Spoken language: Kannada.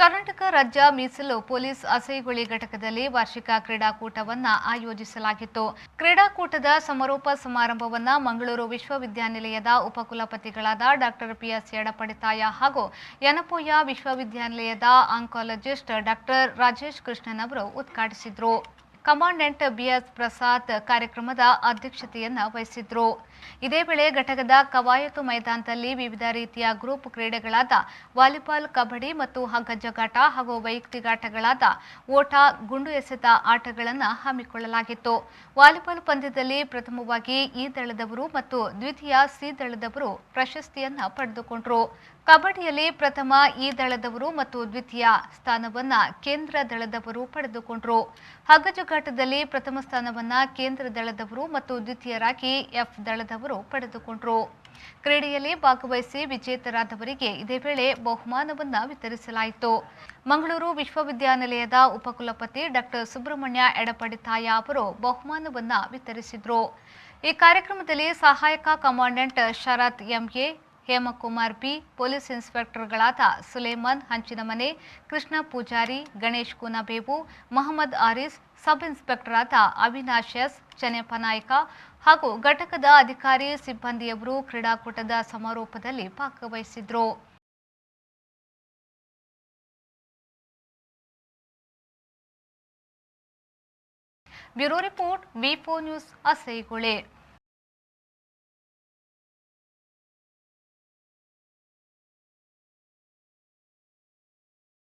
ಕರ್ನಾಟಕ ರಾಜ್ಯ ಮೀಸಲು ಪೊಲೀಸ್ ಅಸೈಗುಳಿ ಘಟಕದಲ್ಲಿ ವಾರ್ಷಿಕ ಕ್ರೀಡಾಕೂಟವನ್ನು ಆಯೋಜಿಸಲಾಗಿತ್ತು. ಕ್ರೀಡಾಕೂಟದ ಸಮಾರೋಪ ಸಮಾರಂಭವನ್ನು ಮಂಗಳೂರು ವಿಶ್ವವಿದ್ಯಾನಿಲಯದ ಉಪಕುಲಪತಿಗಳಾದ ಡಾಕ್ಟರ್ ಪಿಎಸ್ ಎಡಪಡಿತಾಯ ಹಾಗೂ ಯನಪೋಯ ವಿಶ್ವವಿದ್ಯಾನಿಲಯದ ಆಂಕಾಲಜಿಸ್ಟ್ ಡಾಕ್ಟರ್ ರಾಜೇಶ್ ಕೃಷ್ಣನ್ ಅವರು ಉದ್ಘಾಟಿಸಿದರು. ಕಮಾಂಡೆಂಟ್ ಬಿಎಸ್ ಪ್ರಸಾದ್ ಕಾರ್ಯಕ್ರಮದ ಅಧ್ಯಕ್ಷತೆಯನ್ನು ವಹಿಸಿದ್ರು. ಇದೇ ವೇಳೆ ಘಟಕದ ಕವಾಯತು ಮೈದಾನದಲ್ಲಿ ವಿವಿಧ ರೀತಿಯ ಗ್ರೂಪ್ ಕ್ರೀಡೆಗಳಾದ ವಾಲಿಬಾಲ್, ಕಬಡ್ಡಿ ಮತ್ತು ಹಗ್ಗಜಗಾಟ ಹಾಗೂ ವೈಯಕ್ತಿಗಾಟಗಳಾದ ಓಟ, ಗುಂಡು ಎಸೆತ ಆಟಗಳನ್ನು ಹಮ್ಮಿಕೊಳ್ಳಲಾಗಿತ್ತು. ವಾಲಿಬಾಲ್ ಪಂದ್ಯದಲ್ಲಿ ಪ್ರಥಮವಾಗಿ ಇ ದಳದವರು ಮತ್ತು ದ್ವಿತೀಯ ಸಿ ದಳದವರು ಪ್ರಶಸ್ತಿಯನ್ನು ಪಡೆದುಕೊಂಡರು. ಕಬಡ್ಡಿಯಲ್ಲಿ ಪ್ರಥಮ ಇ ದಳದವರು ಮತ್ತು ದ್ವಿತೀಯ ಸ್ಥಾನವನ್ನು ಕೇಂದ್ರ ದಳದವರು ಪಡೆದುಕೊಂಡರು. ಹಗ್ಗಜಗಾಟದಲ್ಲಿ ಪ್ರಥಮ ಸ್ಥಾನವನ್ನು ಕೇಂದ್ರ ದಳದವರು ಮತ್ತು ದ್ವಿತೀಯರಾಗಿ ಎಫ್ ದಳದವರು ಪಡೆದುಕೊಂಡರು. ಕ್ರೀಡೆಯಲ್ಲಿ ಭಾಗವಹಿಸಿ ವಿಜೇತರಾದವರಿಗೆ ಇದೇ ವೇಳೆ ಬಹುಮಾನವನ್ನು ವಿತರಿಸಲಾಯಿತು. ಮಂಗಳೂರು ವಿಶ್ವವಿದ್ಯಾನಿಲಯದ ಉಪಕುಲಪತಿ ಡಾಕ್ಟರ್ ಸುಬ್ರಹ್ಮಣ್ಯ ಎಡಪಡಿತಾಯ ಅವರು ಬಹುಮಾನವನ್ನು ವಿತರಿಸಿದರು. ಈ ಕಾರ್ಯಕ್ರಮದಲ್ಲಿ ಸಹಾಯಕ commandant Sharath MA, Hemakumar B, police ಇನ್ಸ್ಪೆಕ್ಟರ್ಗಳಾದ ಸುಲೇಮಾನ್ ಹಂಚಿನಮನೆ, ಕೃಷ್ಣ ಪೂಜಾರಿ, ಗಣೇಶ್ ಕುನಬೇವು, ಮೊಹಮ್ಮದ್ ಆರಿಸ್, ಸಬ್ ಇನ್ಸ್ಪೆಕ್ಟರ್ ಆದ ಅವಿನಾಶ್ ಎಸ್, ಚನ್ನಪ್ಪ ನಾಯ್ಕ ಹಾಗೂ ಘಟಕದ ಅಧಿಕಾರಿ ಸಿಬ್ಬಂದಿಯವರು ಕ್ರೀಡಾಕೂಟದ ಸಮಾರೋಪದಲ್ಲಿ ಭಾಗವಹಿಸಿದ್ರು. ಬ್ಯೂರೋ ರಿಪೋರ್ಟ್, ವಿ4 ನ್ಯೂಸ್, ಅಸೈಗುಳಿ.